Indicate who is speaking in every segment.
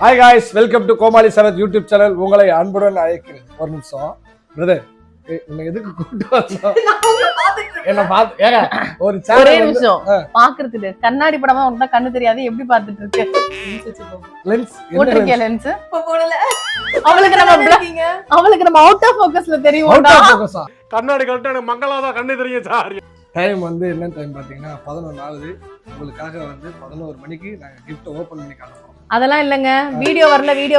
Speaker 1: Hi guys, welcome to Komali Sarath YouTube channel. உங்களை அன்புடன் அழைக்கிறேன். ஒரு நிமிஷம் பிரதர், உன்னை எதுக்கு கூப்பிட்டு வரணும்? என்ன பார்த்து ஏங்க ஒரு
Speaker 2: ஒரே நிமிஷம் பாக்குறதுக்கு கண்ணாடி படமா உன்கிட்ட கண்ணு தெரியாது, எப்படி பாத்துட்டு இருக்கு?
Speaker 1: லென்ஸ்
Speaker 2: போட்டிருக்கே லென்ஸ் போடல. அவளுக்கு நம்ம அவுட் ஆஃப் ஃபோக்கஸ்ல தெரியும்.
Speaker 1: கண்ணாடி கரெக்டா எனக்கு மங்களாதா கண்ணு தெரியும் சார். டைம் வந்து என்ன டைம் பாத்தீங்கன்னா 11 ஆகுது. உங்களுக்காக வந்து 11 மணிக்கு நாங்க கிஃப்ட் ஓபன் பண்ணி காட்டுறோம்.
Speaker 2: அதெல்லாம் இல்லங்க, வீடியோ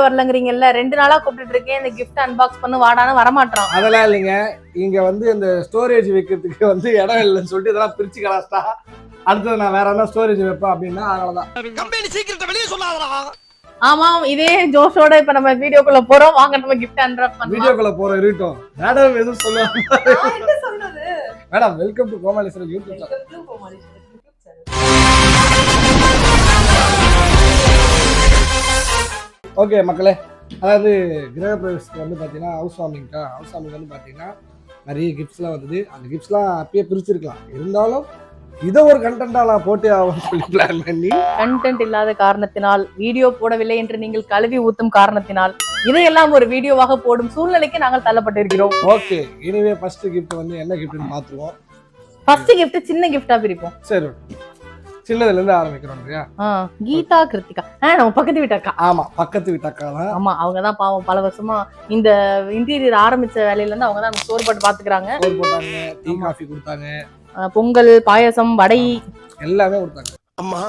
Speaker 2: வரலங்கிறீங்கல்ல, 2 நாளா கூப்பிட்டு இருக்கேன் இந்த கிஃப்ட் அன்பாக்ஸ் பண்ணு வாடான்னு வரமாட்டோம்.
Speaker 1: அதெல்லாம் இல்லைங்க, இங்க வந்து இந்த ஸ்டோரேஜ் வைக்கிறதுக்கு வந்து இடம் இல்லைன்னு சொல்லிட்டு இதெல்லாம் பிரிச்சு கலாஸ்டா. அடுத்தது நான் வேற என்ன ஸ்டோரேஜ் வைப்பேன் அப்படின்னா அதனாலதான்.
Speaker 3: கம்பெனி சீக்கிரத்தை வெளியே சொல்லாதடா.
Speaker 2: ஆமா, இதே ஜோஷோட இப்ப நம்ம வீடியோக்குள்ள போறோம். வாங்க நம்ம கிஃப்ட் அன்ராப் பண்ணலாம்.
Speaker 1: வீடியோக்குள்ள போறோம் இருக்கட்டும். மேடம் எதுவும் சொல்லுவாங்க.
Speaker 4: நான் என்ன சொல்றது?
Speaker 1: Madam welcome to Komali Sarath YouTube channel. Okay மக்களே, அதாவது கிரக பிரவேசத்துக்கு வந்து பார்த்தீங்கன்னா ஹவுஸ் வார்மிங் வந்து பார்த்தீங்கன்னா நிறைய கிஃப்ட்ஸ்லாம் வந்தது. அந்த கிஃப்ட்ஸ்லாம் அப்பயே பிரிச்சிருக்கலாம், இருந்தாலும் இதை ஒரு கண்டென்ட்டாக நான் போட்டு ஆகும் சொல்லி பிளான் பண்ணி,
Speaker 2: கண்டென்ட் இல்லாத காரணத்தினால், வீடியோ போடவில்லை என்று நீங்கள் கழுவி ஊத்தும் காரணத்தினால், இதையெல்லாம் ஒரு வீடியோவாக போடும் சூழ்நிலைக்கு நாங்கள் தள்ளப்பட்டிருக்கிறோம்.
Speaker 1: ஓகே, இனிமே ஃபர்ஸ்ட் கிஃப்ட் வந்து என்ன கிஃப்ட்னு பார்த்துருவோம்.
Speaker 2: ஃபர்ஸ்ட் கிஃப்ட் சின்ன கிஃப்டா பிரிப்போம்.
Speaker 1: சரி, சின்னதுல இருந்து ஆரம்பிக்கிறோம் இல்லையா?
Speaker 2: கீதா கிருத்திகா நம்ம பக்கத்து வீட்டக்கா.
Speaker 1: ஆமா, பக்கத்து வீட்டக்கா தான்.
Speaker 2: ஆமா, அவங்கதான் பாவம் பல வருஷமா இந்த இன்டீரியர் ஆரம்பிச்ச வேலையில இருந்து அவங்க தான் சோறு போட்டு பாத்துக்கிறாங்க.
Speaker 1: சோறு போட்டாங்க, டீ காஃபி கொடுத்தாங்க,
Speaker 2: பொங்கல் பாயாசம் வடை
Speaker 1: எல்லாமே கொடுத்தாங்க.
Speaker 3: அம்மா,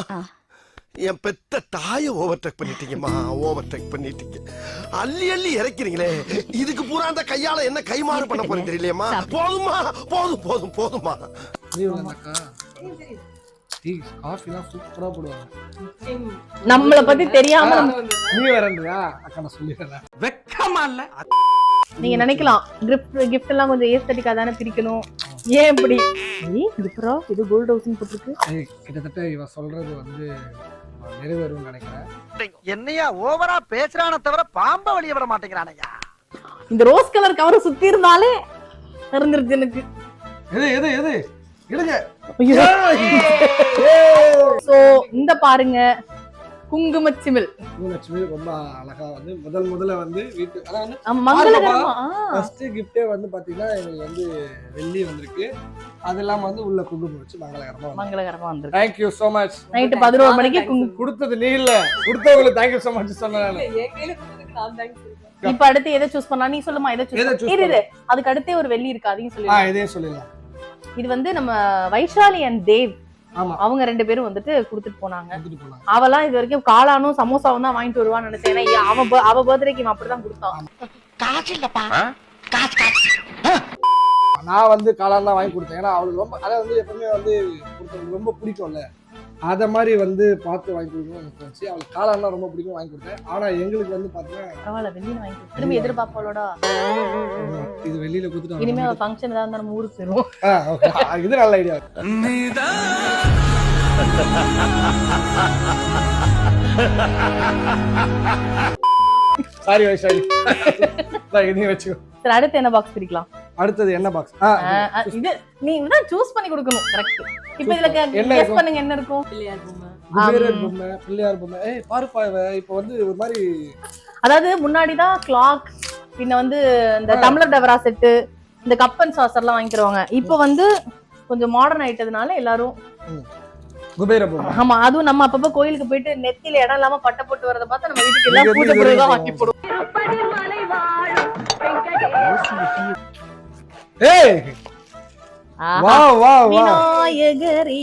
Speaker 3: என் பெத்த தாயை ஓவர்டேக் பண்ணிட்டீங்கம்மா, ஓவர்டேக் பண்ணிட்டீங்க. அள்ளி அள்ளி இறக்கிறீங்களே, இதுக்கு பூரா அந்த கையால என்ன கைமாறு பண்ண போறீங்க தெரியலையம்மா. போதுமா, போதும் போதும் போதுமா.
Speaker 1: டீ காஃபிலாம் சூப்பரா போடுவாங்க.
Speaker 2: நம்மள பத்தி தெரியாம
Speaker 1: நீ வரேன்றியா அக்கா? நான் சொல்லிடுறேன். வெக்கமா இல்ல?
Speaker 2: நீங்க நினைக்கலாம் கிஃப்ட் எல்லாம் கொஞ்சம் ஏஸ்தட்டிக்கா தானே பிரிக்கணும், ஏன் இப்படி? இது கோல்ட் ஹவுஸ்னு போட்டுருக்கு.
Speaker 1: கிட்டத்தட்ட இவ சொல்றது வந்து நிறைவேறும்னு நினைக்கிறேன்.
Speaker 3: என்னையா ஓவரா பேசுறானே தவிர பாம்ப வெளிய விட மாட்டேங்கிறானயா.
Speaker 2: இந்த ரோஸ் கலர் கவர் சுத்தி இருந்தாலே தெரிஞ்சிருச்சு எனக்கு.
Speaker 1: எது எடுங்க.
Speaker 2: சோ இந்த பாருங்க, குங்குமச்சிமிழ்.
Speaker 1: குங்குமச்சிமிழ் ரொம்ப அழகா வந்து முதல்ல வந்து வீட்டு அதாவது
Speaker 2: மங்களகரமா
Speaker 1: ஃபர்ஸ்ட் கிஃப்டே வந்து பாத்தீங்கன்னா எங்களுக்கு வந்து வெள்ளி வந்திருக்கு. அது இல்லாம வந்து உள்ள குங்குமம் வச்சு மங்களகரமா வந்திருக்கு. Thank you so much.
Speaker 2: Night 11 மணிக்கு
Speaker 1: கொடுத்தது நீ இல்ல, கொடுத்தவங்களுக்கு thank you so much சொன்னானே.
Speaker 2: இப்ப அடுத்து எதை சூஸ் பண்ணா? நீ சொல்லுமா, எதை சூஸ்? இரு, அதுக்கு அடுத்தே ஒரு வெள்ளி இருக்கு, அதையும் சொல்லு.
Speaker 1: இதே சொல்லிடலாம். இது
Speaker 2: வந்து நம்ம வைஷாலி அண்ட் தேவ், அவங்க 2 பேரும் வந்துட்டு குடுத்துட்டு போனாங்க. அவெல்லாம் இது வரைக்கும் காளானும் சமோசாவும் தான் வாங்கிட்டு வருவான்னு நினைச்சேன். ஏன்னா அவ பர்த்டேக்கு இவன் அப்படிதான் கொடுத்தான்.
Speaker 1: நான் வந்து காளான் தான் வாங்கி கொடுத்தேன். ஏன்னா அவளுக்கு ரொம்ப அதை வந்து எப்பவுமே வந்து கொடுத்தது ரொம்ப பிடிக்கும்ல, அதை மாதிரி வந்து பார்த்து வாங்கி கொடுக்கணும்னு எனக்கு தோணுச்சு. அவளுக்கு காளான்லாம் ரொம்ப பிடிக்கும், வாங்கி கொடுத்தேன். ஆனா எங்களுக்கு வந்து பாத்தீங்கன்னா
Speaker 2: பரவாயில்ல, வெளியில வாங்கி கொடுத்து திரும்பி எதிர்பார்ப்பாளோட
Speaker 1: இது வெளியில கொடுத்துட்டு
Speaker 2: இனிமே அவ ஃபங்க்ஷன் ஏதாவது நம்ம ஊருக்கு போயிருவோம்.
Speaker 1: ஓகே, இது நல்ல ஐடியா. சாரி வைஷாலி, இதையும் வச்சுக்கோ. சரி, அடுத்து என்ன பாக்ஸ் பிரிக்கலாம்? அடுத்தது என்ன பாக்ஸ்?
Speaker 2: இது நீ தான் சூஸ் பண்ணி கொடுக்கணும். கரெக்ட். இப்போ இதுல கெஸ் பண்ணுங்க என்ன இருக்கும்?
Speaker 1: பிள்ளையார் பொம்மை. ஏய் பாருப்பா, இப்போ வந்து ஒரு மாதிரி,
Speaker 2: அதாவது முன்னாடி தான் கிளாக், பின்ன வந்து இந்த டம்ளர் டவரா செட்டு, இந்த கப் அண்ட் சாசர்லாம் வாங்கி தருவாங்க. இப்போ வந்து கொஞ்சம் மாடர்ன் ஆயிட்டதுனால எல்லாரும்
Speaker 1: குபேர பொம்மை.
Speaker 2: ஆமா, அதுவும் நம்ம அப்பப்ப கோயிலுக்கு போயிட்டு நெத்தியில இடம் இல்லாம பட்டை போட்டு வரத பார்த்தா நம்ம வீட்டுக்கு எல்லாம் பூஜை பொருள் தான் வாங்கி போடுவோம்.
Speaker 1: ஏய் வாவ் வாவ்
Speaker 2: விநாயகரே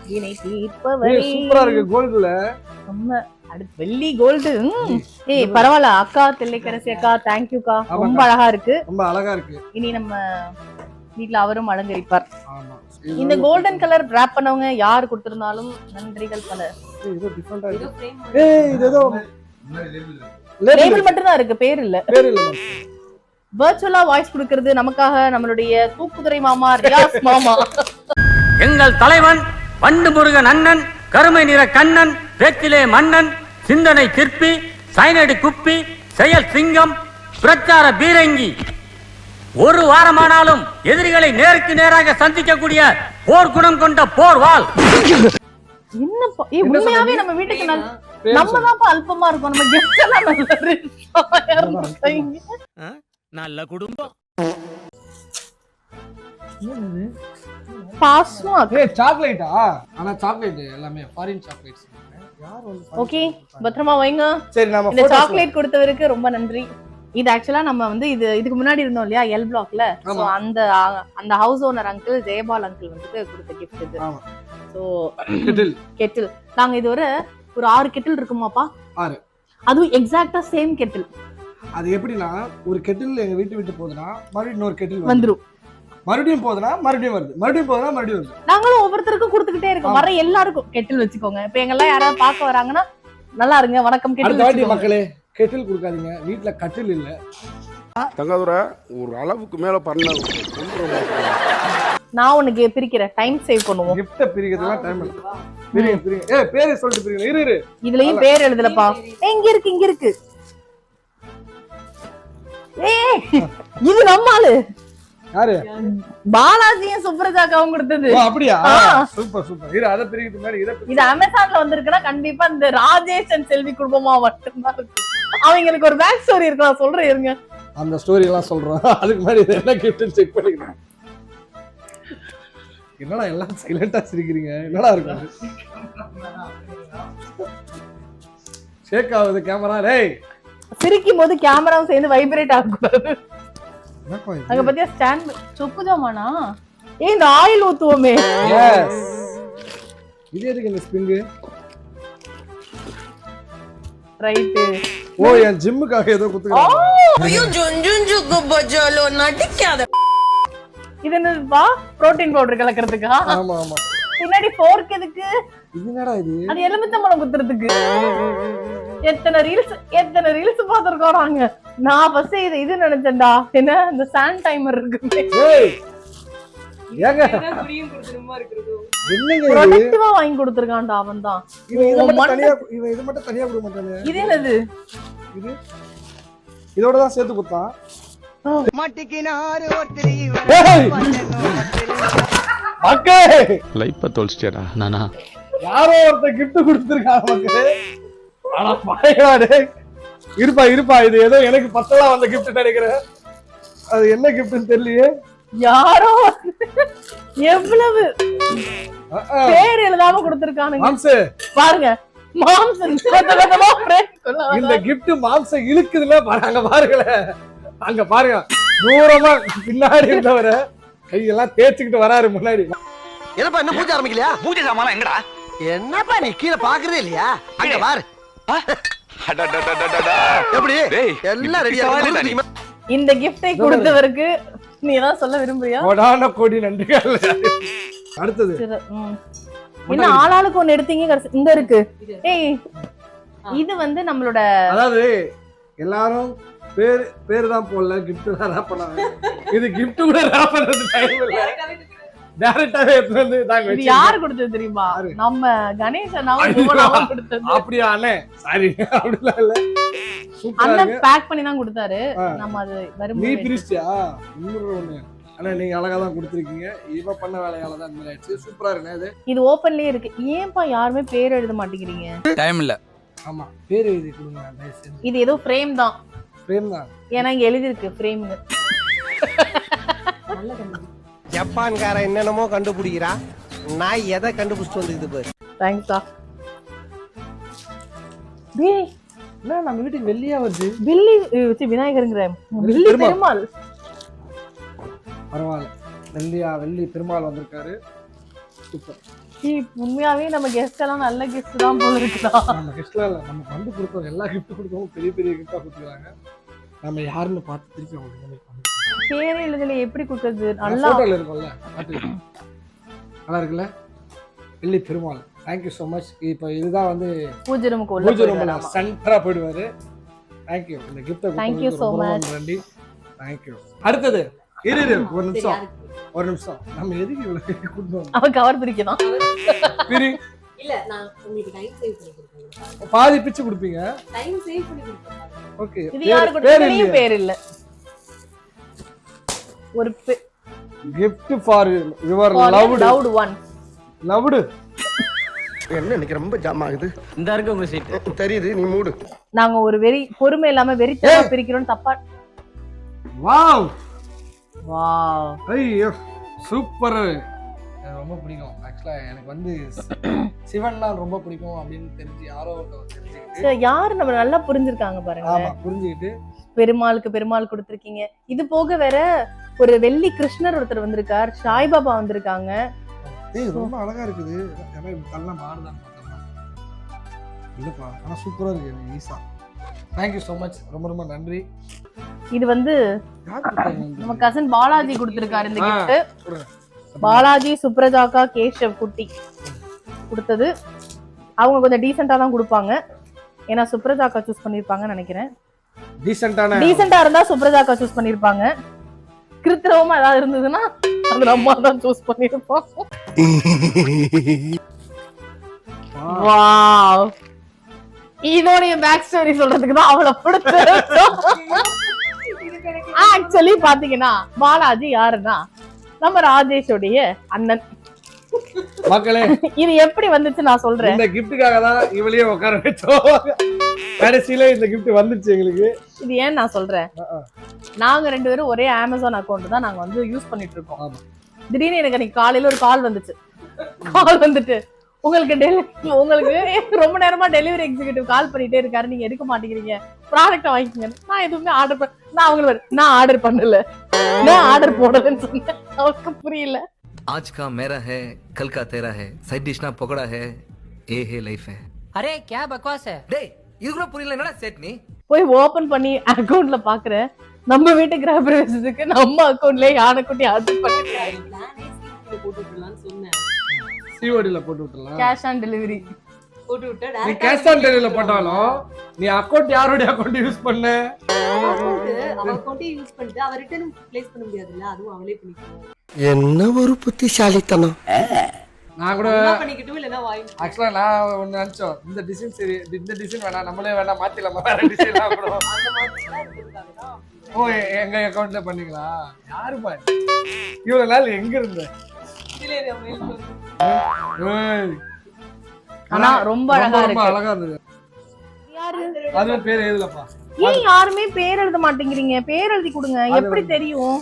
Speaker 2: வினை தீர்ப்பவரே.
Speaker 1: சூப்பரா இருக்கு கோல்ட்ல.
Speaker 2: நம்ம அடுத்து வெள்ளி கோல்டு. ஏய் பரவாயில்ல அக்கா, தில்லைக்கரசி அக்கா, தேங்க் யூ அக்கா, ரொம்ப அழகா இருக்கு,
Speaker 1: ரொம்ப அழகா இருக்கு.
Speaker 2: இனி நம்ம வீட்ல அவரும் அலங்கரிப்பார். ஆமா, இந்த கோல்டன் கலர் ராப் பண்ணவங்க யார் கொடுத்திருந்தாலும் நன்றிகள் பல.
Speaker 1: இது டிஃபரண்டா இருக்கு. ஏய் இது ஏதோ
Speaker 2: லேபிள் மட்டும் தான் இருக்கு, பேர் இல்ல. வர்ச்சுவலா வாய்ஸ் கொடுக்கிறது நமக்காக நம்மளுடைய தூக்குதுரை மாமா ரியாஸ் மாமா.
Speaker 5: எங்கள் தலைவன் வண்டு முருகன் அண்ணன், கருமை நிற கண்ணன், பேச்சிலே மன்னன், சிந்தனை சிற்பி, சைனடி குப்பி, செயல் சிங்கம், பிரச்சார பீரங்கி. ஒரு வாரமானாலும் எதிரிகளை நேருக்கு நேராக சந்திக்கக்கூடிய போர் குணம் கொண்ட போர் வாள்.
Speaker 2: உண்மையாவே நம்ம வீட்டுக்கு நம்ம தான் அல்பமா இருக்கோம், நம்ம கெஸ்ட் எல்லாம் நல்லா இருக்காங்க.
Speaker 5: நல்ல குடும்பம்.
Speaker 2: பாஸ்வாக்
Speaker 1: சாக்லேட்டா? ஆனா சாக்லேட் எல்லாமே ஃபாரின் சாக்லேட்ஸ். யார் வந்து
Speaker 2: ஓகே, பத்திரமா வைங்க.
Speaker 1: சரி, நம்ம
Speaker 2: இந்த சாக்லேட் கொடுத்தவருக்கு ரொம்ப நன்றி. இது ஆக்சுவலா நம்ம வந்து இதுக்கு முன்னாடி இருந்தோம் இல்லையா எல் பிளாக்ல, சோ அந்த house owner uncle Jayapal uncle வந்துட்டு கொடுத்த கிஃப்ட் இது. சோ கெட்டில் நாங்க இது ஒரு 6 கெட்டில் இருக்குமாப்பா?
Speaker 1: 6.
Speaker 2: அதுவும் எக்ஸாக்ட்டா சேம் கெட்டில்.
Speaker 1: அது எப்படின்னா ஒரு கெட்டில் எங்க வீட்டு விட்டு போகுதுன்னா மறுபடியும் இன்னொரு கெட்டில்
Speaker 2: வந்துரும்,
Speaker 1: மறுபடியும் போகுதுன்னா மறுபடியும் வருது, மறுபடியும் போகுதுன்னா மறுபடியும் வருது.
Speaker 2: நாங்களும் ஒவ்வொருத்தருக்கும் கொடுத்துக்கிட்டே இருக்கோம். வர எல்லாருக்கும் கெட்டில் வச்சுக்கோங்க. இப்ப எங்கெல்லாம் யாராவது பார்க்க வராங்கன்னா நல்லா இருங்க, வணக்கம் கெட்டில்.
Speaker 1: மக்களே கெட்டில் கொடுக்காதீங்க, வீட்டுல கட்டில் இல்ல.
Speaker 4: தங்காதுரை ஒரு அளவுக்கு மேல பண்ண
Speaker 2: நான் உனக்கு பிரிக்கிறேன், டைம் சேவ் பண்ணுவோம்.
Speaker 1: கிஃப்ட் பிரிக்கிறதுலாம் டைம் இல்ல. பிரிங்க. ஏய் பேரே சொல்லிட்டு பிரிங்க. இரு.
Speaker 2: இதுலயும் பேர் எழுதலப்பா. இங்க இருக்கு. ஏய் இது நம்ம ஆளு.
Speaker 1: யாரு?
Speaker 2: பாலாஜியும் சுப்ரஜாக்காவும் கொடுத்தது.
Speaker 1: ஓ அப்படியா? சூப்பர். இரு, அத பிரிக்கிறது முன்னாடி
Speaker 2: இது அமேசான்ல வந்திருக்குன்னா கண்டிப்பா இந்த ராஜேஷ் அண்ட் செல்வி குடும்பமா மட்டும்தான் இருக்கு. அவங்களுக்கு ஒரு பேக் ஸ்டோரி இருக்கு, நான் சொல்றேன் இருங்க.
Speaker 1: அந்த ஸ்டோரி எல்லாம் சொல்றோம். அதுக்கு முன்னாடி இது என்ன கிஃப்ட்னு செக் பண்ணிக்கிறேன். என்னடா எல்லாம் சைலண்டா சிரிக்கிறீங்க? என்னடா இருக்கு? ஷேக் ஆகுது கேமரா. டேய்
Speaker 2: சிரிக்கும் போது கேமராவும் சேர்ந்து வைப்ரேட் ஆகக்கூடாது. அங்க பத்தியா ஸ்டாண்ட் சொப்பு ஜாமானா? இந்த ஆயில் ஊத்துவோமே.
Speaker 1: எஸ். இது எதுக்கு இந்த ஸ்ப்ரிங்?
Speaker 2: ரைட்.
Speaker 1: ஓ என் ஜிம்முக்காக ஏதோ குத்துறாங்க.
Speaker 6: ஐயோ ஜுஞ்சுஞ்சுக்கு பஜாலோ நடிக்காத.
Speaker 2: இது என்னப்பா? புரோட்டீன் பவுடர் கலக்கிறதுக்கா?
Speaker 1: ஆமா.
Speaker 2: பின்னாடி ஃபோர்க் எதுக்கு?
Speaker 1: இது என்னடா இது?
Speaker 2: அது எலுமிச்சம்பழம் குத்துறதுக்கு. எத்தனை ரீல்ஸ் பாத்துருக்கோம். நான் ஃபர்ஸ்ட் இது நினைச்சேன்டா, என்ன இந்த சாண்ட் டைமர் இருக்கு.
Speaker 1: ஏய் ஏங்க என்னங்க
Speaker 2: ப்ரொடக்டிவா வாங்கி கொடுத்திருக்கான்டா அவன் தான்.
Speaker 1: இது மட்டும் தனியா கொடுக்க மாட்டானே.
Speaker 2: இது என்னது?
Speaker 1: இது இதோட தான் சேர்த்து குத்தான்.
Speaker 7: மாட்டிக்கினாரு ஒருத்தரி
Speaker 1: மக்கே
Speaker 4: லைப்ப தொலைச்சிட்டேடா நானா.
Speaker 1: யாரோ ஒருத்த gift கொடுத்திருக்காங்க மக்களே. ஆனா பாயவாடே இருப்பா இது ஏதோ எனக்கு பத்தலா வந்த gift நினைக்கிறேன். அது என்ன giftன்னு தெரியலையே.
Speaker 2: யாரோ எவ்வளவு பேர் எழுதாம கொடுத்திருக்கானுங்க.
Speaker 1: மாம்சே
Speaker 2: பாருங்க, மாம்சன்
Speaker 1: இந்த gift மாம்ச இழுக்குதுல பாருங்க, பாருங்களேன் அங்க பாருங்க. தூரமா பின்னாடி இருந்தவர கையெல்லாம் தேய்ச்சிக்கிட்டு வராரு முன்னாடி.
Speaker 3: என்னப்பா என்ன பூஜை ஆரம்பிக்கலையா?
Speaker 5: பூஜை சாமான் எங்கடா?
Speaker 3: என்னப்பா நீ கீழே பாக்குறதே இல்லையா? அங்க பாரு. எப்படி எல்லாம் ரெடியா?
Speaker 2: இந்த கிஃப்டை கொடுத்தவருக்கு நீ ஏதாவது சொல்ல விரும்புறியா?
Speaker 1: கோடான கோடி நன்றிகள். அடுத்தது
Speaker 2: என்ன ஆளாளுக்கு ஒண்ணு எடுத்தீங்க? இந்த இருக்கு. ஏய் இது வந்து நம்மளோட,
Speaker 1: அதாவது எல்லாரும் பேர் தான் போடல, gift தான் ராப் பண்ணாங்க. இது gift கூட ராப் பண்றது டைம் இல்ல, டைரக்டாவே எடுத்து வந்து தாங்க
Speaker 2: இது யார் கொடுத்தது தெரியுமா? நம்ம கணேசன் அவன் கொடுத்தது.
Speaker 1: அப்படியே அண்ணே சாரி அப்படிலாம் இல்ல,
Speaker 2: அண்ணன் பேக் பண்ணி தான் கொடுத்தாரு. நம்ம அது
Speaker 1: நீ பிரிச்சியா? இன்னொரு ஒண்ணு அண்ணா, நீங்க அழகா தான் கொடுத்திருக்கீங்க. இவ பண்ண வேலையால தான் இந்த மாதிரி ஆயிடுச்சு. சூப்பரா இருக்கு. இது
Speaker 2: ஓபன்லயே இருக்கு. ஏன்பா யாருமே பேர் எழுத மாட்டேங்கிறீங்க?
Speaker 4: டைம் இல்ல.
Speaker 1: ஆமா பேர் எழுதி கொடுங்க.
Speaker 2: இது ஏதோ ஃப்ரேம் தான்.
Speaker 1: ஃப்ரேம் தான்.
Speaker 2: ஏன்னா இங்க எழுதி இருக்கு ஃப்ரேம்னு.
Speaker 3: ஜப்பான்கார என்னென்னமோ கண்டுபிடிக்கிறா, நான் எதை கண்டுபிடிச்சிட்டு வந்துக்குது பாரு.
Speaker 2: தேங்க்ஸ்டா. டேய்
Speaker 1: என்ன நம்ம வீட்டுக்கு வெள்ளியா வருது?
Speaker 2: வில்லி வச்சு விநாயகருங்கற வில்லி பெருமாள்.
Speaker 1: பரவாயில்ல, வெள்ளி பெருமாள் வந்திருக்காரு. சூப்பர்.
Speaker 2: உண்மையாவே நம்ம கெஸ்ட் எல்லாம் நல்ல கெஸ்ட் தான் போல இருக்குடா.
Speaker 1: நம்ம கெஸ்ட்லாம் இல்ல, நம்ம வந்து கொடுத்தோம் எல்லா கிஃப்ட் கொடுத்தோம், பெரிய கிஃப்டா கொடுத்துறாங்க. நம்ம யாருன்னு பார்த்து திருப்பி அவங்க
Speaker 2: பேர் எழுதல எப்படி கொடுக்கிறது? நல்லா
Speaker 1: போட்டோல இருக்கும்ல, நல்லா இருக்குல்ல. வெள்ளி Perumal, thank you so much. இப்போ இதுதான் வந்து
Speaker 2: பூஜை ரூமுக்கு உள்ள
Speaker 1: சென்டரா போயிடுவாரு. Thank you. இந்த கிஃப்ட்
Speaker 2: கொடுத்ததுக்கு ரொம்ப
Speaker 1: நன்றி. Thank you. அடுத்தது இரு ஒரு நிமிஷம். நம்ம எதுக்கு இவ்வளவு கூட்டணும்?
Speaker 2: அவ கவர் பிரிக்கணும்.
Speaker 1: பிரி
Speaker 6: இல்ல நான் உங்களுக்கு டைம் சேவ் பண்ணி கொடுப்பேன்.
Speaker 1: பாதி பிச்சு கொடுப்பீங்க.
Speaker 6: டைம் சேவ் பண்ணி கொடுப்பேன்.
Speaker 1: ஓகே.
Speaker 2: இது யாருக்கு கொடுத்தீங்க? பேர் இல்ல. ஒரு gift
Speaker 1: for your loved
Speaker 2: one.
Speaker 1: loved
Speaker 3: என்ன எனக்கு ரொம்ப ஜாம் ஆகுது.
Speaker 5: இந்த இருக்கு உங்க சீட்.
Speaker 3: தெரியுது, நீ மூடு.
Speaker 2: நாங்க ஒரு பொறுமை இல்லாம வெறித்தனமா பிரிக்கிறோம் தப்பா.
Speaker 1: வாவ்
Speaker 2: வாவ்,
Speaker 1: ஐயோ சூப்பர். எனக்கு ரொம்ப பிடிக்கும். ஆக்சுவலா எனக்கு வந்து சிவன்னா ரொம்ப பிடிக்கும் அப்படின்னு தெரிஞ்சு யாரோ தெரிஞ்சுக்கிட்டு
Speaker 2: யாரு நம்ம நல்லா புரிஞ்சிருக்காங்க பாருங்க.
Speaker 1: ஆமா புரிஞ்சுக்கிட்டு
Speaker 2: பெருமாள் கொடுத்திருக்கீங்க. இது போக வேற ஒரு வெள்ளி கிருஷ்ணர் ஒருத்தர் வந்திருக்கார், சாய்பாபா வந்திருக்காங்க.
Speaker 1: ரொம்ப அழகா இருக்குது. ஏன்னா இப்படி தள்ளலாம் பாடுதான் பார்த்தோம்னா இல்லப்பா, ஆனா சூப்பரா இருக்கு. ஈஸா தேங்க்யூ ஸோ மச், ரொம்ப ரொம்ப நன்றி.
Speaker 2: இது வந்து
Speaker 1: யார் கொடுத்தாங்க?
Speaker 2: நம்ம கசன் பாலாஜி கொடுத்திருக்காரு இந்த கிஃப்ட். பாலாஜி, சுப்ரஜாக்கா, கேஷவ் குட்டி கொடுத்தது. அவங்க கொஞ்சம் டீசெண்டா தான் கொடுப்பாங்க. ஏன்னா சுப்ரஜாக்கா சூஸ் பண்ணிருப்பாங்கன்னு நினைக்கிறேன். டீசெண்டா இருந்தா சுப்ரஜாக்கா சூஸ் பண்ணிருப்பாங்க. கிருத்திரவமா ஏதாவது இருந்ததுன்னா அது நம்ம தான் சூஸ் பண்ணிருப்போம். வாவ், இதோடைய பேக் ஸ்டோரி சொல்றதுக்கு தான் அவளை பிடிச்சிருக்கோம். ஆக்சுவலி பாத்தீங்கன்னா பாலாஜி யாருன்னா நம்ம ராஜேஷோடைய அண்ணன்.
Speaker 1: மக்களே,
Speaker 2: இது எப்படி வந்துச்சு நான் சொல்றேன்.
Speaker 1: இந்த கிஃப்ட்டுக்காக தான் இவளையே உட்கார வச்சோம். கடைசியில இந்த கிஃப்ட் வந்துச்சு எங்களுக்கு.
Speaker 2: இது ஏன் நான் சொல்றேன், நாங்க 2 பேரும் ஒரே அமேசான் அக்கௌண்ட் தான் நாங்க வந்து யூஸ் பண்ணிட்டு இருக்கோம். திடீர்னு எனக்கு அன்னைக்கு காலையில ஒரு கால் வந்துச்சு. கால் வந்துட்டு உங்களுக்கு ரொம்ப நேரமா டெலிவரி எக்ஸிக்யூட்டிவ் கால் பண்ணிட்டே இருக்காரு, நீங்க எடுக்க மாட்டேங்கிறீங்க, ப்ராடக்ட் வாங்கிக்கங்க. நான் எதுவுமே ஆர்டர் நான் அவங்களுக்கு நான் ஆர்டர் பண்ணல, நான் ஆர்டர் போடலன்னு சொன்னேன். அவருக்கு புரியல.
Speaker 8: आज का मेरा है, कल का तेरा है, साइड डिश ना पकड़ा है, ये है लाइफ है.
Speaker 6: अरे क्या बकवास है.
Speaker 8: டேய் இது கூட புரியல, என்னடா செட் நீ?
Speaker 2: போய் ஓபன் பண்ணி அக்கவுண்ட்ல பாக்குறேன், நம்ம வீட்டு கிரக பிரவேசத்துக்கு நம்ம அக்கவுண்ட்லயே யானைக்குட்டி ஆர்டர் பண்ணிருக்காங்க.
Speaker 6: போட்டு விட்டுலாம்னு சொன்னேன்.
Speaker 1: சிஓடில போட்டு விட்டுறலாம்.
Speaker 2: கேஷ் ஆன் டெலிவரி
Speaker 6: போட்டு விட்டு
Speaker 1: நீ கேஷ் ஆன் டெலிவரில போட்டாலும் நீ அக்கவுண்ட் யாரோட அக்கவுண்ட் யூஸ் பண்ண?
Speaker 6: அவ அக்கவுண்ட் யூஸ் பண்ணிட்டு அவ ரிட்டர்ன் ப்ளேஸ் பண்ண முடியாதுல்ல, அதுவும் அவளே பண்ணிக்கணும்.
Speaker 3: என்ன ஒரு புத்திசாலித்தனம்.
Speaker 1: நான் கூட
Speaker 6: பண்ணிக்கிட்டும் இல்லனா வாங்கி.
Speaker 1: ஆக்சுவலா நான் ஒன்னு நினைச்சோம், இந்த டிசைன் சரி, இந்த டிசைன் வேணாம், நம்மளே வேணா மாத்திடலாமா, வேற டிசைன்லாம் கூட.
Speaker 6: அந்த மாதிரி இருக்காங்க.
Speaker 1: ஓ எங்க அக்கவுண்ட்ல பண்ணீங்களா? யாரு பாரு இவ்வளவு நாள் எங்க இருந்த?
Speaker 2: ஆனா ரொம்ப அழகா இருக்கு.
Speaker 1: அழகா இருந்தது.
Speaker 2: யாரு
Speaker 1: அது பேர் எழுதலப்பா.
Speaker 2: ஏன் யாருமே பேர் எழுத மாட்டேங்கிறீங்க? பேர் எழுதி கொடுங்க, எப்படி தெரியும்?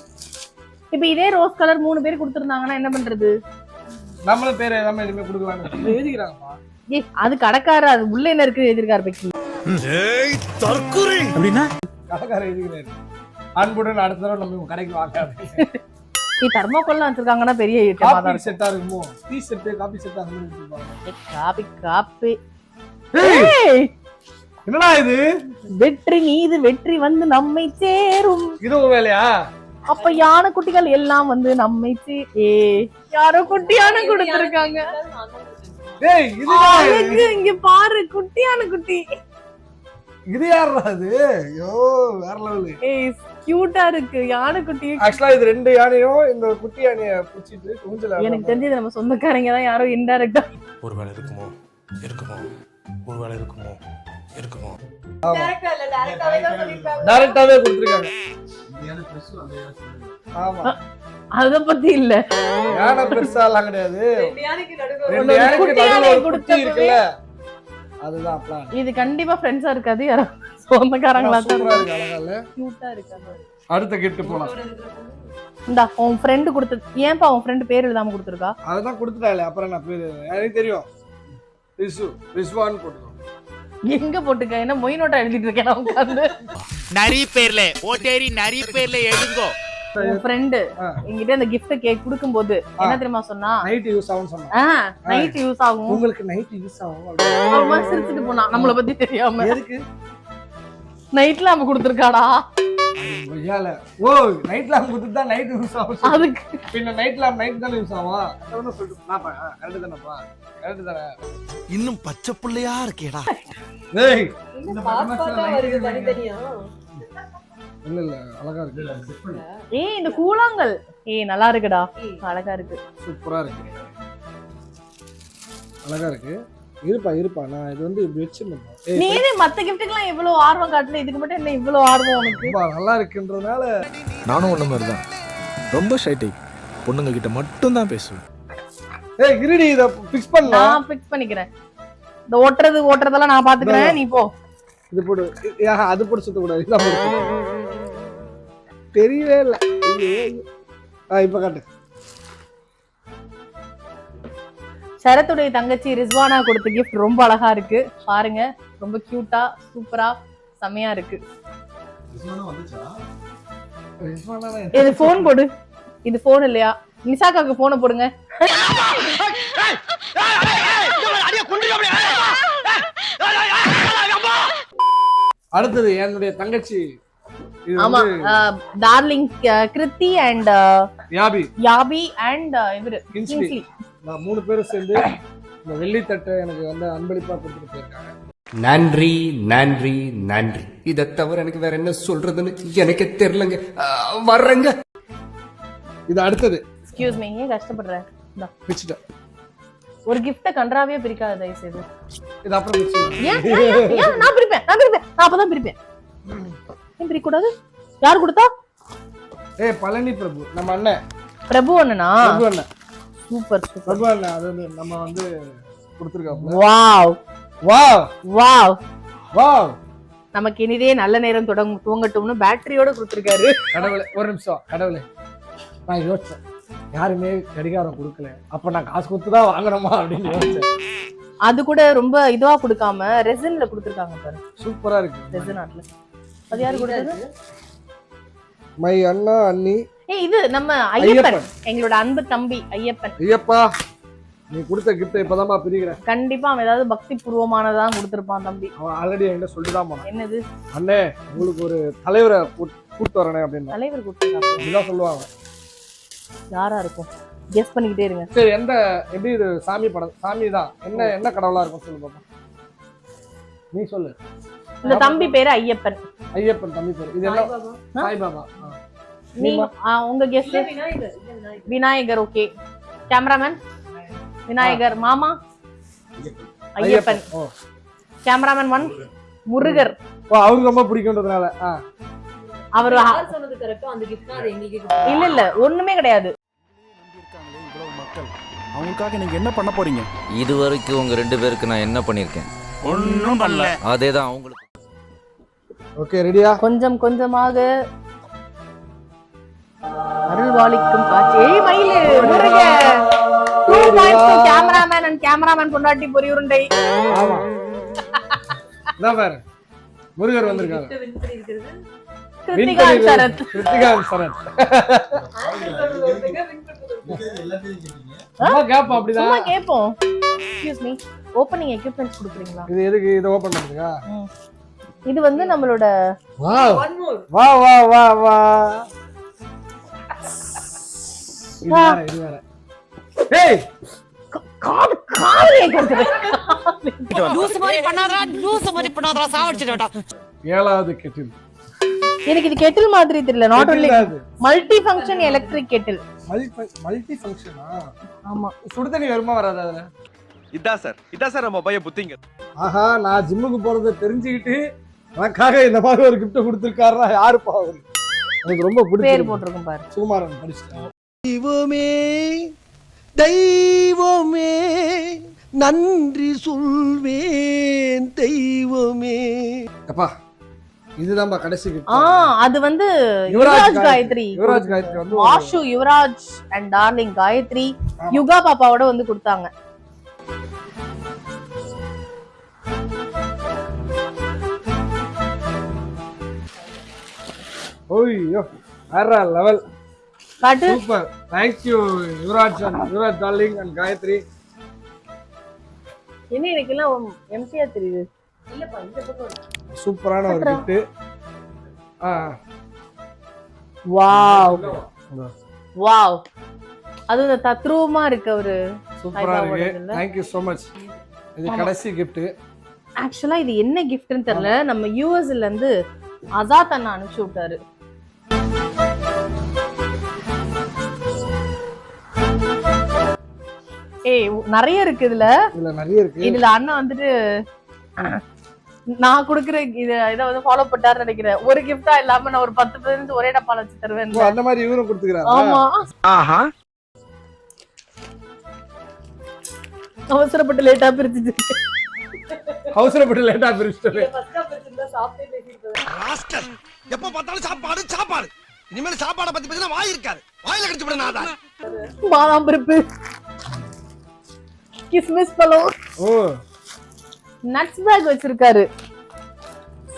Speaker 2: இப்ப இதே ரோஸ் கலர் 3 பேர் கொடுத்திருந்தாங்கன்னா என்ன பண்றது?
Speaker 1: நம்மளும் பேர் எழுதாம எதுவுமே கொடுக்கலாம்னு எழுதிக்கிறாங்கப்பா.
Speaker 2: ஏய் அது கடைக்கார, அது உள்ள என்ன இருக்கு எழுதிருக்காரு பக்கி.
Speaker 3: ஏய் தற்குறி அப்படினா
Speaker 1: கடைக்கார எழுதிக்கிறாரு, அன்புடன் அடுத்த தடவை நம்ம கடைக்கு வாங்காது.
Speaker 2: நீ தர்மோகோல்லாம் வச்சிருக்காங்கன்னா பெரிய ஐட்டமா தான்
Speaker 1: காபி செட்டா இருக்குமோ, டீ செட், காபி செட் அந்த மாதிரி வச்சிருப்பாங்க.
Speaker 2: காபி
Speaker 1: ஏய் என்னடா இது?
Speaker 2: வெற்றி மீது வெற்றி வந்து நம்மை சேரும்.
Speaker 1: இது உங்க வேலையா?
Speaker 2: அப்ப யானை குட்டிகள் எல்லாம் வந்து நம்மை யாரோ குட்டியான கொடுத்திருக்காங்க.
Speaker 1: ஏய் இது
Speaker 2: இங்க பாரு, குட்டியான குட்டி.
Speaker 1: இது யாரா இது? ஐயோ வேற லெவல்.
Speaker 2: ஏய் கியூட்டா இருக்கு யானை குட்டி.
Speaker 1: ஆக்சுவலா இது 2 யானையும் இந்த குட்டி யானைய புடிச்சிட்டு ஊஞ்சல.
Speaker 2: எனக்கு தெரிஞ்சது நம்ம சொந்தக்காரங்க தான் யாரோ இன்டைரக்டா.
Speaker 9: ஒருவேளை இருக்குமோ ஒருவேளை இருக்குமோ.
Speaker 1: டைரக்டாவே கொடுத்திருக்காங்க. ஆமா
Speaker 2: அத பத்தி இல்ல,
Speaker 1: யானை பெருசாலாம் கிடையாது.
Speaker 6: 2 யானைக்கு நடுவுல
Speaker 1: 2 யானைக்கு நடுவுல ஒரு குட்டி இருக்குல்ல, அதுதான் பிளான்.
Speaker 2: இது கண்டிப்பா ஃப்ரெண்ட்ஸா இருக்காது, யாரோ சொந்தக்காரங்களா தான்.
Speaker 1: சூப்பரா இருக்கு, அழகா இல்ல?
Speaker 2: கியூட்டா இருக்காங்க.
Speaker 1: அடுத்த கிஃப்ட் போலாம்.
Speaker 2: இந்தா உன் ஃப்ரெண்ட் கொடுத்தது. ஏன்பா உன் ஃப்ரெண்ட் பேர் எழுதாம கொடுத்திருக்கா?
Speaker 1: அததான் கொடுத்துட்டாளே, அப்புறம் நான் பேரு எனக்கு தெரியும். ரிஸ்வான் போட்டுக்கோ.
Speaker 2: எங்க போட்டுக்க? என்ன மொய் நோட்டா எழுதிட்டு இருக்கேன் நான் உட்கார்ந்து.
Speaker 9: நிறைய பேர்ல ஓட்டேரி நிறைய பேர்ல எழுதுங்கோ.
Speaker 2: உன் ஃப்ரெண்ட் என்கிட்ட அந்த gift கேக் கொடுக்கும்போது என்ன தெரியுமா சொன்னா?
Speaker 1: நைட் யூஸ் ஆகும் சொன்னா.
Speaker 2: நைட் யூஸ் ஆகும்.
Speaker 1: உங்களுக்கு நைட் யூஸ் ஆகும்
Speaker 2: அவ சிரிச்சிட்டு போனா, நம்மள பத்தி தெரியாம.
Speaker 1: எதுக்கு
Speaker 2: நைட்ல நம்ம கொடுத்திருக்காடா.
Speaker 3: ஐயால ஓ நைட் லாம்ப் கொடுத்து தான் நைட் யூஸ் ஆகும்.
Speaker 2: அதுக்கு
Speaker 3: பின்ன நைட் லாம்ப் நைட் தான் யூஸ் ஆகும். அதான் சொல்லிட்டு நாப்பா கரெக்ட் தானப்பா கரெக்ட் தானே.
Speaker 1: இன்னும் பச்சை புள்ளையா இருக்கேடா.
Speaker 3: டேய்
Speaker 6: இந்த பாஸ்பாட்டா வருது தனித்தனியா.
Speaker 3: இல்ல இல்ல அழகா இருக்கு.
Speaker 2: ஏய் இந்த கூழாங்கல் ஏய் நல்லா இருக்குடா. அழகா இருக்கு.
Speaker 3: சூப்பரா இருக்கு. அழகா இருக்கு. இருப்பா நான் இது வந்து இப்படி வச்சிருந்தேன்.
Speaker 2: நீ மத்த கிஃப்ட்டுக்குலாம் இவ்வளவு ஆர்வம் காட்டல, இதுக்கு மட்டும் என்ன இவ்வளவு ஆர்வம் உனக்கு?
Speaker 3: நல்லா இருக்குன்றதுனால.
Speaker 10: நானும் ஒண்ணு மாதிரி தான், ரொம்ப ஷை டைப், பொண்ணுங்க கிட்ட மட்டும் தான் பேசுவேன்.
Speaker 1: ஏய் கிரீடி இத ஃபிக்ஸ் பண்ணலாம்.
Speaker 2: நான் ஃபிக்ஸ் பண்ணிக்கிறேன். இந்த ஓட்டுறதெல்லாம் நான் பாத்துக்கிறேன், நீ போ.
Speaker 1: இது போடு. அது போட்டு சுத்த கூடாது. இத போடு. தெரியவே இல்ல. இப்ப காட்டு.
Speaker 2: சரத்துடைய தங்கச்சி ரிஸ்வானா கொடுத்த gift ரொம்ப அழகா இருக்கு. பாருங்க, ரொம்ப கியூட்டா சூப்பரா செமையா இருக்கு. இது போன் போடு. இது போன் இல்லையா? நிசாக்காக்கு போனை போடுங்க.
Speaker 1: அடுத்தது என்னுடைய தங்கச்சி. இது
Speaker 2: ஆமா,
Speaker 1: வந்து
Speaker 2: டார்லிங் கிருத்தி அண்ட் யாபி அண்ட் இவரு
Speaker 1: கின்ஸ்லி.
Speaker 2: கின்ஸ்லி.
Speaker 1: நான் 3 பேரும் சேர்ந்து இந்த வெள்ளித்தட்டை எனக்கு வந்து அன்பளிப்பா கொடுத்துட்டு போயிருக்காங்க.
Speaker 8: நன்றி நன்றி நன்றி. இதை தவிர எனக்கு வேற என்ன சொல்றதுன்னு எனக்கு தெரியலங்க. வர்றேங்க.
Speaker 1: இது அடுத்தது.
Speaker 2: எக்ஸ்கியூஸ் மீ, ஏன் கஷ்டப்படுற? இந்தா.
Speaker 1: பிச்சிட்டேன்.
Speaker 2: ஒரு கிஃப்ட கன்றாவே பிரிக்காத தயவு செய்து.
Speaker 1: இது அப்புறம் பிச்சிட்டேன்.
Speaker 2: ஏன் நான் பிரிப்பேன். நான் அப்பதான் பிரிப்பேன். ஏன் பிரிக்க கூடாது? யார் கொடுத்தா?
Speaker 1: ஏய் பழனி பிரபு, நம்ம அண்ணன்
Speaker 2: பிரபு அண்ணனா?
Speaker 1: பிரபு அண்ணன்.
Speaker 2: Super super.
Speaker 1: பிரபு அண்ணன் அது வந்து நம்ம வந்து கொடுத்துருக்காங்க.
Speaker 2: Wow
Speaker 1: wow
Speaker 2: wow
Speaker 1: wow.
Speaker 2: நமக்கு இனிதே நல்ல நேரம் துவங்கட்டும்னு பேட்டரியோட கொடுத்துருக்காரு.
Speaker 1: கடவுளே, ஒரு நிமிஷம். கடவுளே, நான் யோசிச்சேன் யாருமே கடிகாரம் கொடுக்கல, அப்ப நான் காசு கொடுத்துதான் வாங்கணுமா அப்படின்னு யோசிச்சேன்.
Speaker 2: அது கூட ரொம்ப இதுவா கொடுக்காம ரெசின்ல கொடுத்துருக்காங்க பாரு.
Speaker 1: சூப்பரா இருக்கு.
Speaker 2: ரெசின் ஆட்ல. அது யாரு கொடுத்தது?
Speaker 1: மை அண்ணா அண்ணி.
Speaker 2: ஏய், இது நம்ம ஐயப்பன், எங்களோட அன்பு தம்பி ஐயப்பன்.
Speaker 1: ஐயப்பா, நீ கொடுத்த கிஃப்ட் இப்பதான்மா பிரிக்கிறேன்.
Speaker 2: கண்டிப்பா அவன் ஏதாவது பக்தி பூர்வமானதான் கொடுத்திருப்பான் தம்பி.
Speaker 1: அவன் ஆல்ரெடி என்கிட்ட சொல்லிட்டுதான் போனான்.
Speaker 2: என்னது?
Speaker 1: அண்ணே உங்களுக்கு ஒரு தலைவரை கூட்டு வரனே அப்படின்னு.
Speaker 2: தலைவர் கொடுத்துருக்காங்க
Speaker 1: அப்படிதான் சொல்லுவாங்க.
Speaker 2: யாரா இருக்கும்? கெஸ் பண்ணிக்கிட்டே இருங்க.
Speaker 1: சரி, எந்த எப்படி இது சாமி படம்? சாமி தான். என்ன கடவுளா இருக்கும் சொல்லு பாப்பா. நீ சொல்லு.
Speaker 2: இந்த தம்பி பேரு ஐயப்பன்.
Speaker 1: ஐயப்பன் தம்பி பேரு. இது என்ன? சாய்பாபா.
Speaker 2: நீ உங்க guess? Vinayagar. Okay. Cameraman Vinayagar. மாமா ஐயப்பன். கேமராமேன் 1 முருகர்.
Speaker 1: அவருக்கு ரொம்ப பிடிக்கும்ன்றதுனால
Speaker 2: அவரு
Speaker 6: சொன்னது கரெக்டா அந்த gift தான் அது எங்களுக்கு
Speaker 2: இல்ல ஒண்ணுமே கிடையாது.
Speaker 9: அவங்களுக்காக நீங்க என்ன பண்ண போறீங்க?
Speaker 8: இது வரைக்கும் உங்க 2 பேருக்கு நான் என்ன பண்ணிருக்கேன்?
Speaker 9: ஒண்ணும் பண்ணல.
Speaker 8: அதேதான் அவங்களுக்கு.
Speaker 1: ஓகே, ரெடியா?
Speaker 2: கொஞ்சம் கொஞ்சமாக அருள்வாளிக்கும் காட்சி. ஏய் மயிலு, Muruga. 2 points to cameraman and cameraman பொண்டாட்டி பொரி உருண்டை.
Speaker 1: ஆமா. நான் பாரு. முருகர் வந்திருக்காங்க.
Speaker 2: கிருத்திகா சரத்.
Speaker 1: கிருத்திகா சரத். சும்மா கேப்போம் அப்படிதான்.
Speaker 2: சும்மா கேப்போம். எக்ஸ்கியூஸ் மீ, ஓபனிங் எக்யூப்மென்ட்ஸ் கொடுக்குறீங்களா?
Speaker 1: இது எதுக்கு இத ஓபன் பண்றீங்க?
Speaker 2: இது வந்து நம்மளோட
Speaker 1: வாவ்.
Speaker 6: one more
Speaker 1: வா வா வா வா. இது வேற. ஏய்,
Speaker 2: காது கேக்குது.
Speaker 7: லூஸ் மாதிரி பண்ணாதடா சாவடிச்சிடடா.
Speaker 1: 7வது கெட்டில்.
Speaker 2: எனக்கு இது கெட்டில் மாதிரி தெரியல. Not only multi function electric kettle.
Speaker 1: Multi ஃபங்க்ஷனா?
Speaker 2: ஆமா.
Speaker 1: சுடு தண்ணி வருமா வராதா அதுல?
Speaker 9: இதான் சார் நம்ம பைய புத்திங்க.
Speaker 1: ஆஹா, நான் ஜிம்முக்கு போறதை தெரிஞ்சுக்கிட்டு எனக்காக இந்த மாதிரி ஒரு கிஃப்ட் கொடுத்துருக்காருன்னா யாருப்பா அவரு? எனக்கு ரொம்ப பிடிச்ச
Speaker 2: பேர் போட்டிருக்கும் பாரு.
Speaker 1: சுகுமாரன் படிச்சிட்டேன்.
Speaker 3: தெய்வமே தெய்வமே நன்றி சொல்வேன் தெய்வமே.
Speaker 1: அப்பா, இதுதான்பா கடைசி கிஃப்ட்.
Speaker 2: அது வந்து யுவராஜ் காயத்ரி.
Speaker 1: யுவராஜ் காயத்ரி வந்து
Speaker 2: ஆஷு யுவராஜ் அண்ட் டார்லிங் காயத்ரி யுகா பாப்பாவோட வந்து கொடுத்தாங்க.
Speaker 1: ஓய்யோ, வேற லெவல்.
Speaker 2: காட்டு.
Speaker 1: Super. Thank you Yuvaraj darling and Gayathri.
Speaker 2: என்ன எனக்கு எல்லாம் எம்டியா தெரியுது.
Speaker 6: இல்லப்பா இந்த பக்கம்
Speaker 1: சூப்பரான ஒரு கிஃப்ட்.
Speaker 2: Wow wow. அது இந்த தத்ரூபமா இருக்க ஒரு
Speaker 1: சூப்பரா இருக்கு. Thank you so much. இது கடைசி கிஃப்ட்.
Speaker 2: ஆக்சுவலா இது என்ன கிஃப்ட்னு தெரியல. நம்ம யூஎஸ்ல இருந்து அசாத் அண்ணா அனுப்பிச்சு விட்டாரு. ஏய், நிறைய இருக்கு இதுல.
Speaker 1: நிறைய இருக்கு.
Speaker 2: இதுல அண்ணா வந்துட்டு நான் குடுக்குற இதை வந்து ஃபாலோ பண்ணாருன்னு நினைக்கிறேன். ஒரு கிஃப்டா இல்லாம நான் ஒரு 10 ஒரே டப்பால வச்சு தருவேன்.
Speaker 1: அந்த மாதிரி இவரும் கொடுத்துக்கிறாரு.
Speaker 2: ஆமா.
Speaker 9: ஆஹா.
Speaker 2: அவசரப்பட்டு லேட்டா பிரிச்சுட்டு
Speaker 1: அவசரப்பட்டு லேட்டா பிரிச்சுட்டு
Speaker 3: ராஸ்கல் எப்ப பார்த்தாலும் சாப்பாடு சாப்பாடு இனிமேல் சாப்பாடை பத்தி பேசினா வாய் இருக்காது வாயில கடிச்சு விட நான்
Speaker 2: பாதாம் பருப்பு, கிஸ்மிஸ் பழம்,
Speaker 1: ஓ
Speaker 2: நட்ஸ் பேக் வச்சிருக்காரு.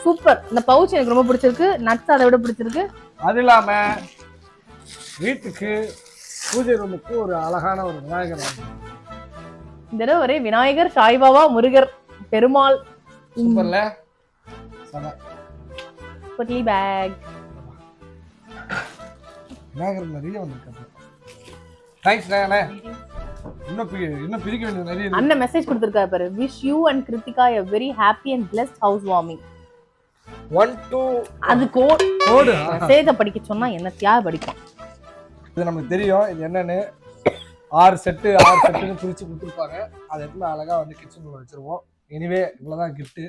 Speaker 2: சூப்பர். இந்த பவுச் எனக்கு ரொம்ப பிடிச்சிருக்கு. நட்ஸ் அதை விட பிடிச்சிருக்கு.
Speaker 1: அது இல்லாம வீட்டுக்கு பூஜை ரூமுக்கு ஒரு அழகான ஒரு விநாயகர் வாங்கி.
Speaker 2: இந்த தடவை ஒரே விநாயகர், சாய்பாபா, முருகர், பெருமாள்.
Speaker 1: சூப்பர்ல சம
Speaker 2: பொட்லி பேக்.
Speaker 1: விநாயகர் நிறைய வந்திருக்கு. தேங்க்ஸ் அண்ணே. இன்னும் பிரிக்க வேண்டியது நிறைய இருக்கு.
Speaker 2: அண்ணன் மெசேஜ் கொடுத்திருக்காரு பாரு. Wish you and Krithika a very happy and blessed house warming.
Speaker 1: 1 2
Speaker 2: அது கோட்.
Speaker 1: கோடு
Speaker 2: மெசேஜ படிக்க சொன்னா என்னத்தையா படிக்கும்.
Speaker 1: இது நமக்கு தெரியும் இது என்னன்னு. 6 செட்டுன்னு பிரிச்சு கொடுத்துருப்பாங்க. அதை எடுத்து அழகா வந்து கிச்சனுக்குள்ள வச்சிருவோம். எனிவே இவ்வளவுதான் கிஃப்ட்.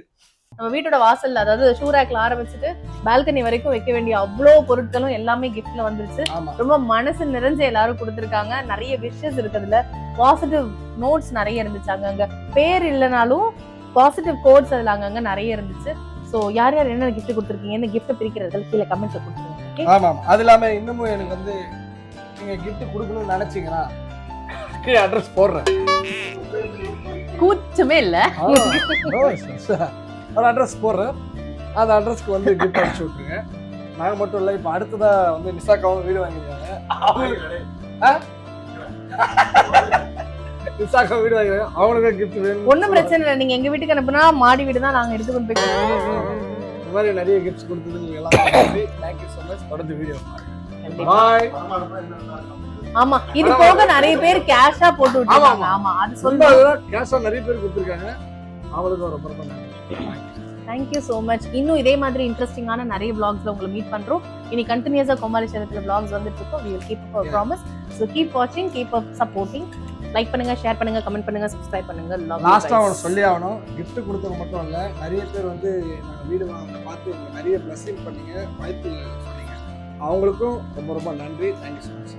Speaker 2: நம்ம வீட்டோட வாசல்ல, அதாவது ஷூ ரேக்ல ஆரம்பிச்சுட்டு பால்கனி வரைக்கும் வைக்க வேண்டிய அவ்வளோ பொருட்களும் எல்லாமே கிஃப்ட்ல வந்துருச்சு. ரொம்ப மனசு நிறைஞ்ச எல்லாரும் கொடுத்துருக்காங்க. நிறைய விஷஸ் இருக்குதுல. பாசிட்டிவ் நோட்ஸ் நிறைய இருந்துச்சு. அங்கங்க பேர் இல்லைனாலும் பாசிட்டிவ் கோட்ஸ் அதுல அங்கங்க நிறைய இருந்துச்சு. ஸோ யார் யார் என்ன கிஃப்ட் கொடுத்துருக்கீங்க, இந்த கிஃப்ட் பிரிக்கிறதுல கீழே கமெண்ட்ல கொடுத்துருங்க.
Speaker 1: ஆமா அது இல்லாம இன்னமும் எனக்கு வந்து நீங்க கிஃப்ட் கொடுக்கணும்னு நினைச்சீங்கன்னா கீழே அட்ரஸ் போடுறேன்.
Speaker 2: கூச்சமே இல்ல.
Speaker 1: ஒரு அட்ரஸ் போடுறேன். அந்த அட்ரஸ்க்கு வந்து கிஃப்ட் அனுப்பிச்சு விட்டுருங்க. நாங்கள் மட்டும் இல்லை, இப்போ அடுத்ததா வந்து நிசாக்காவும் வீடு வாங்கிருக்காங்க. நிசாக்கா வீடு வாங்கிருக்காங்க. அவங்களுக்கு கிஃப்ட் வேணும்.
Speaker 2: ஒன்றும் பிரச்சனை இல்லை. நீங்க எங்க வீட்டுக்கு அனுப்புனா மாடி வீடு தான் நாங்க எடுத்து கொண்டு போய்
Speaker 1: இந்த மாதிரி நிறைய கிஃப்ட்ஸ் கொடுத்தது நீங்க எல்லாம் தேங்க்யூ ஸோ மச். தொடர்ந்து வீடியோ பாய்.
Speaker 2: ஆமா, இது போக நிறைய பேர் கேஷா போட்டு விட்டுருக்காங்க. ஆமா அது சொல்லுங்க.
Speaker 1: கேஷா நிறைய பேர் கொடுத்துருக்காங்க. அவங்களுக்கு ரொம்ப ரொம்ப நன்றி.
Speaker 2: Thank you so much. இன்னும் இதே மாதிரி இன்ட்ரெஸ்டிங்கான நிறைய vlogsல உங்களை மீட் பண்றோம். இனி கண்டினியூஸா கோமாளி சேனத்துல vlogs வந்துட்டு இருக்கோம். we will keep up our promise. So keep watching, keep up supporting. Like பண்ணுங்க, ஷேர் பண்ணுங்க, கமெண்ட் பண்ணுங்க, சப்ஸ்கிரைப் பண்ணுங்க.
Speaker 1: லாஸ்டா அவனை சொல்லி ஆகணும். கிஃப்ட் கொடுத்தவங்க மட்டும் இல்ல, நிறைய பேர் வந்து நாங்கள் வீடு வாங்க பார்த்து நிறைய பிளஸிங் பண்ணீங்க, வாழ்த்து சொன்னீங்க. அவங்களுக்கும் ரொம்ப ரொம்ப நன்றி. Thank you so much.